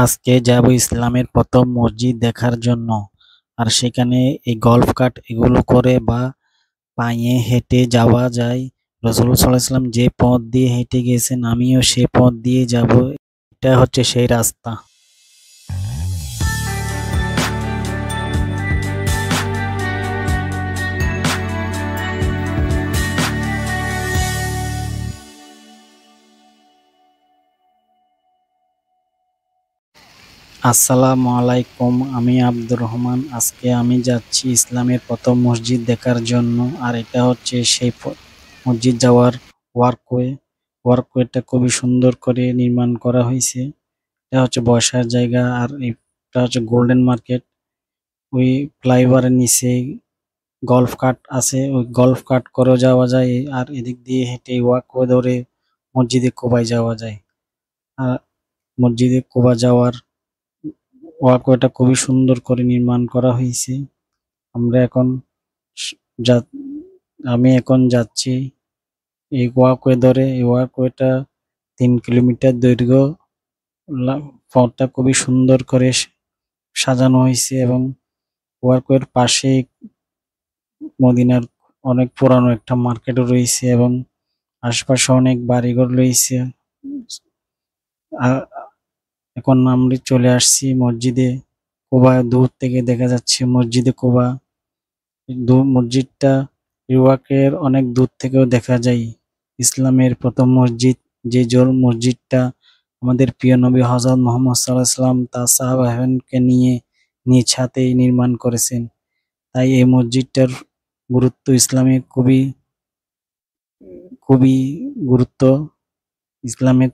আজকে যাব ইসলামের প্রথম মসজিদ দেখার জন্য। আর সেখানে এই গল্ফ কার্ট এগুলো করে বা পায়ে হেঁটে যাওয়া যায়। রাসূলুল্লাহ সাল্লাল্লাহু আলাইহি ওয়াসাল্লাম যে পথ দিয়ে হেঁটে গেছেন আমিও সে পথ দিয়ে যাব। এটা হচ্ছে সেই রাস্তা। আসসালামু আলাইকুম, আমি আব্দুর রহমান। আজকে আমি যাচ্ছি ইসলামের প্রথম মসজিদ দেখার জন্য। আর এটা হচ্ছে সেই মসজিদ যাওয়ার ওয়ার্কওয়ে। ওয়ার্কওয়েটা খুবই সুন্দর করে নির্মাণ করা হয়েছে। এটা হচ্ছে বসার জায়গা। আর এটা হচ্ছে গোল্ডেন মার্কেট। ওই ফ্লাইওভারের নিচে গল্ফ কার্ট আছে, ওই গল্ফ কার্ট করেও যাওয়া যায়। আর এদিক দিয়ে হেঁটে ওয়াকওয়ে ধরে মসজিদে কুবায় যাওয়া যায়। আর মসজিদে কুবা যাওয়ার ওয়াকওয়েটা খুবই সুন্দর করে নির্মাণ করা হয়েছে। আমরা এখন স- যা আমি এখন যাচ্ছি এই ওয়াকওয়ে ধরে। এই ওয়াকওয়েটা 3 কিলোমিটার দৈর্ঘ্য। পথটা খুবই সুন্দর করে সাজানো হয়েছে এবং ওয়াকওয়ের পাশে মদিনার অনেক পুরানো একটা মার্কেটও রয়েছে এবং আশপাশে অনেক বাড়িঘর রয়েছে। আ- এখন আমরা চলে আসছি মসজিদে কুবা। দূর থেকে দেখা যাচ্ছে মসজিদে কুবা। মসজিদটা ইরাকের অনেক দূর থেকেও দেখা যায়। ইসলামের প্রথম মসজিদ, যে জোর মসজিদটা আমাদের প্রিয় নবী হযরত মুহাম্মদ সাল্লাল্লাহু আলাইহি ওয়াসাল্লাম তার সাহাবাগণকে নিয়ে নিজ হাতেই নির্মাণ করেছেন। তাই এই মসজিদটার গুরুত্ব ইসলামে খুবই খুবই গুরুত্ব। ইসলামের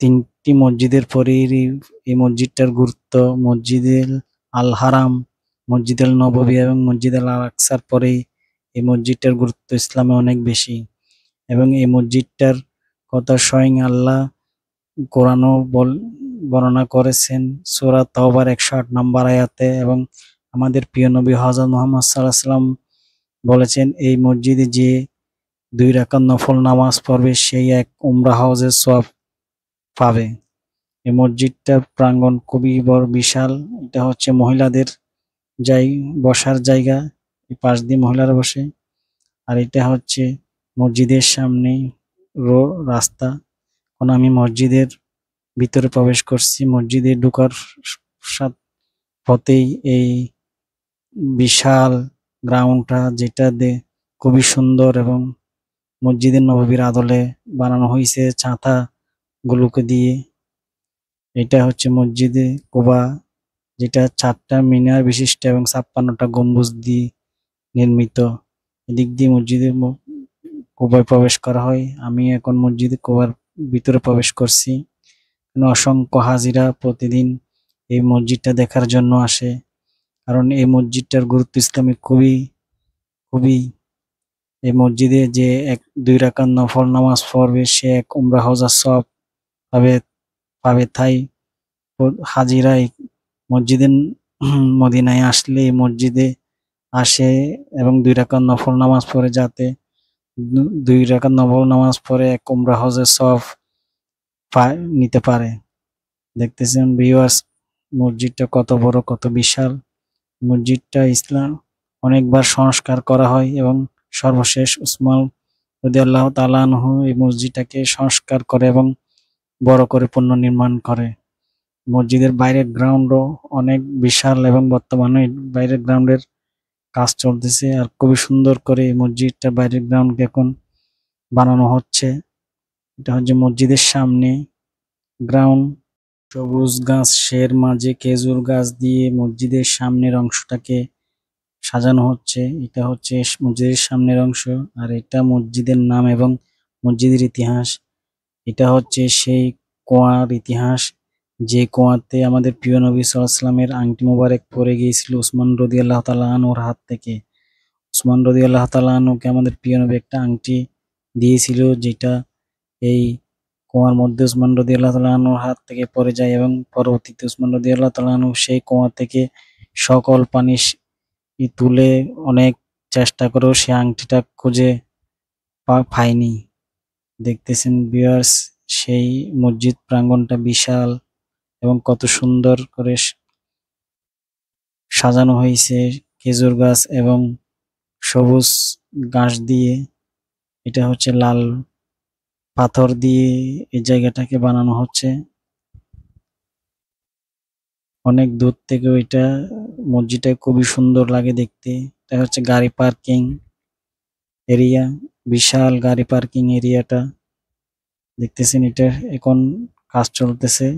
3টি মসজিদের পরে এই মসজিদটার গুরুত্ব। মসজিদুল আল হারাম, মসজিদুল নববী এবং মসজিদ আল আকসার পরে এই মসজিদটার গুরুত্ব ইসলামে অনেক বেশি। এবং এই মসজিদটার কথা স্বয়ং আল্লাহ কোরআনও বর্ণনা করেছেন সূরা তাওবার 108 নম্বর আয়াতে। এবং আমাদের প্রিয় নবী হযরত মুহাম্মদ সাল্লাল্লাহু আলাইহি ওয়াসাল্লাম বলেছেন, এই মসজিদে যে 2 রাকাত নফল নামাজ পড়বে সেই এক উমরা হজের সওয়াব পাবে। এই মসজিদটার প্রাঙ্গণ খুবই বড়, বিশাল। এটা হচ্ছে মহিলাদের বসার জায়গা। এই পাশ দিয়ে মহিলারা বসে। আর এটা হচ্ছে মসজিদের সামনে রাস্তা। এখন আমি মসজিদের ভিতরে প্রবেশ করছি। মসজিদে ঢোকার পথেই এই বিশাল গ্রাউন্ডটা, যেটা খুবই সুন্দর এবং মসজিদের নববীর আদলে বানানো হয়েছে ছাতা গুলোকে দিয়ে। এটা হচ্ছে মসজিদে কুবা, যেটা 4টা মিনার বিশিষ্ট এবং 56টা গম্বুজ দিয়ে নির্মিত। এদিক দিয়ে মসজিদে কুবায় প্রবেশ করা হয়। আমি এখন মসজিদে কুবার ভিতরে প্রবেশ করছি। অসংখ্য হাজিরা প্রতিদিন এই মসজিদটা দেখার জন্য আসে। কারণ এই মসজিদটার গুরুত্ব ইসলামে খুবই খুবই। এই মসজিদে যে 2 রাকাত নফল নামাজ পড়বে সে এক উমরা হজের সওয়াব পাবে পাবে তাই হাজিরাই মসজিদে মদিনায় আসলে এই মসজিদে আসে এবং 2 রাকাত নফল নামাজ পড়ে, যাতে 2 রাকাত নফল নামাজ পড়ে এক উমরা হজের সওয়াব নিতে পারে। দেখতেছেন ভিউয়ার্স, মসজিদটা কত বড়, কত বিশাল। মসজিদটা ইসলাম অনেকবার সংস্কার করা হয় এবং সর্বশেষ উসমান রাদিয়াল্লাহু তাআলা আনহু এই মসজিদটাকে সংস্কার করে এবং বড় করে পুনর্নির্মাণ করে। মসজিদের বাইরের গ্রাউন্ডও অনেক বিশাল এবং বর্তমানে বাইরের গ্রাউন্ডের কাজ চলতেছে। আর খুবই সুন্দর করে এই মসজিদটার বাইরের গ্রাউন্ডকে এখন বানানো হচ্ছে। এটা হচ্ছে মসজিদের সামনে গ্রাউন্ড। সবুজ ঘাসের মাঝে খেজুর গাছ দিয়ে মসজিদের সামনের অংশটাকে সাজানো হচ্ছে। এটা হচ্ছে মসজিদের সামনের অংশ। আর এটা মসজিদের নাম এবং মসজিদের ইতিহাস। এটা হচ্ছে সেই কুয়ার ইতিহাস, যে কুয়াতে আমাদের প্রিয় নবী সাল্লাল্লাহু আলাইহি ওয়াসাল্লামের আংটি মোবারক পড়ে গিয়েছিল উসমান রাদিয়াল্লাহু তাআলা আনহুর হাত থেকে। উসমান রাদিয়াল্লাহু তাআলা আনহুকে আমাদের প্রিয় নবী একটা আংটি দিয়েছিল, যেটা এই কুয়ার মধ্যে উসমান রাদিয়াল্লাহু তাআলা আনহুর হাত থেকে পড়ে যায় এবং পরবর্তীতে উসমান রাদিয়াল্লাহু তাআলা আনহু সেই কুয়া থেকে সকল পানি তুলে অনেক চেষ্টা করেও সে আংটিটা খুঁজে পায়নি। দেখতেছেন ভিউয়ার্স, সেই মসজিদ প্রাঙ্গণটা বিশাল এবং কত সুন্দর করে সাজানো হয়েছে খেজুর গাছ এবং সবুজ ঘাস দিয়ে। এটা হচ্ছে লাল পাথর দিয়ে এই জায়গাটাকে বানানো হচ্ছে। অনেক দূর থেকে ওইটা মসজিদটা খুবই সুন্দর লাগে দেখতে। এটা হচ্ছে গাড়ি পার্কিং এরিয়া, বিশাল গাড়ি পার্কিং এরিয়াটা দেখতেছেন। এটা এখন কাজ চলতেছে।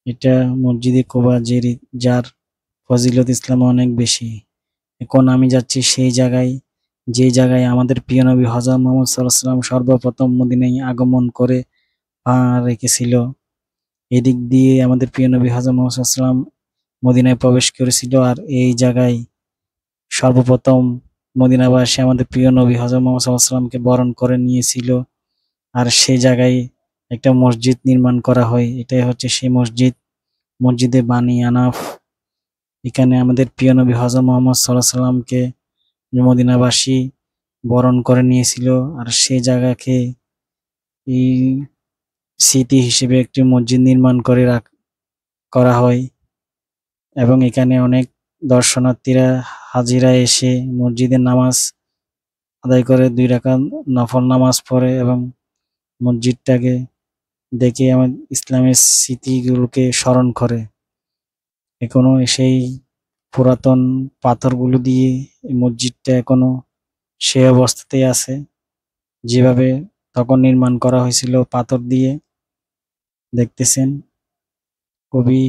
এটা মসজিদে কুবা যার ফজিলত ইসলামে অনেক বেশি। এখন আমি যাচ্ছি সেই জায়গায়, যে জায়গায় আমাদের প্রিয় নবী হযরত মুহাম্মদ সাল্লাল্লাহু আলাইহি ওয়াসাল্লাম সর্বপ্রথম মদিনায় আগমন করে পা রেখেছিল। এদিক দিয়ে আমাদের প্রিয় নবী হযরত মুহাম্মদ সাল্লাল্লাহু আলাইহি ওয়াসাল্লাম মদিনায় প্রবেশ করেছিল। আর এই জায়গায় সর্বপ্রথম মদিনাবাসী আমাদের প্রিয় নবী হযরত মুহাম্মদ সাল্লাল্লাহু আলাইহি ওয়াসাল্লামকে বরণ করে নিয়েছিল। আর সেই জায়গায় একটা মসজিদ নির্মাণ করা হয়। এটাই হচ্ছে সেই মসজিদ, মসজিদে বানি আনাফ। এখানে আমাদের প্রিয় নবী হযরত মুহাম্মদ সাল্লাল্লাহু আলাইহি ওয়াসাল্লামকে মদিনাবাসী বরণ করে নিয়েছিল। আর সেই জায়গাকে এই স্মৃতি হিসেবে একটি মসজিদ নির্মাণ করে করা হয়। এবং এখানে অনেক দর্শনার্থীরা হাজিরা এসে মসজিদে নামাজ আদায় করে, 2 রাকাত নফল নামাজ পড়ে এবং মসজিদটাকে দেখে আমার ইসলামের স্মৃতিগুলোকে স্মরণ করে। এখনো সেই পুরাতন পাথরগুলো দিয়ে এই মসজিদটা এখনো সে অবস্থাতেই আছে, যেভাবে তখন নির্মাণ করা হয়েছিল পাথর দিয়ে। দেখতেছেন খুবই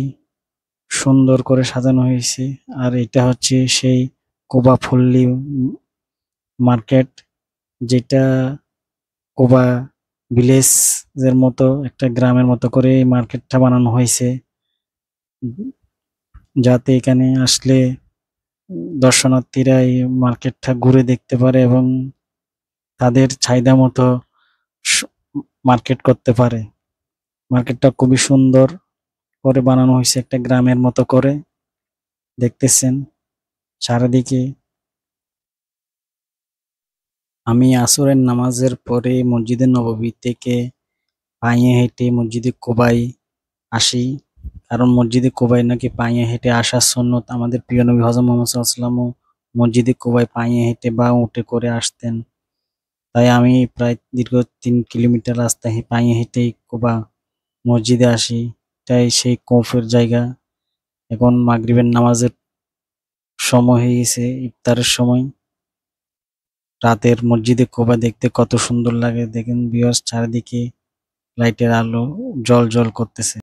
সুন্দর করে সাজানো হয়েছে। আর এটা হচ্ছে সেই কোবা ফুল্লি মার্কেট, যেটা কোবা ভিলেজের মতো একটা গ্রামের মতো করে এই মার্কেটটা বানানো হয়েছে, যাতে এখানে আসলে দর্শনার্থীরা এই মার্কেটটা ঘুরে দেখতে পারে এবং তাদের চাহিদা মতো মার্কেট করতে পারে। মার্কেটটা খুবই সুন্দর করে বানানো হয়েছে, একটা গ্রামের মতো করে। দেখতেছেন চারিদিকে। আমি আসরের নামাজের পরে মসজিদে নববী থেকে পায়ে হেঁটে মসজিদে কুবায় আসি, কারণ মসজিদে কুবায় নাকি পায়ে হেঁটে আসার সুন্নত। আমাদের প্রিয় নবী হযরত মুহাম্মদ সাল্লাল্লাহু আলাইহি ওয়াসাল্লামও মসজিদে কুবায় পায়ে হেঁটে বা উটে করে আসতেন। তাই আমি প্রায় দীর্ঘ 3 কিলোমিটার রাস্তা পায়ে হেঁটেই কুবা মসজিদে আসি। তাই সেই কফের জায়গা। এখন মাগরিবের নামাজের সময় হয়ে গেছে, ইফতারের সময়। রাতের মসজিদে কুবা দেখতে কত সুন্দর লাগে দেখেন ভিউয়ার্স, চারিদিকে লাইটের আলো জ্বল জ্বল করতেছে।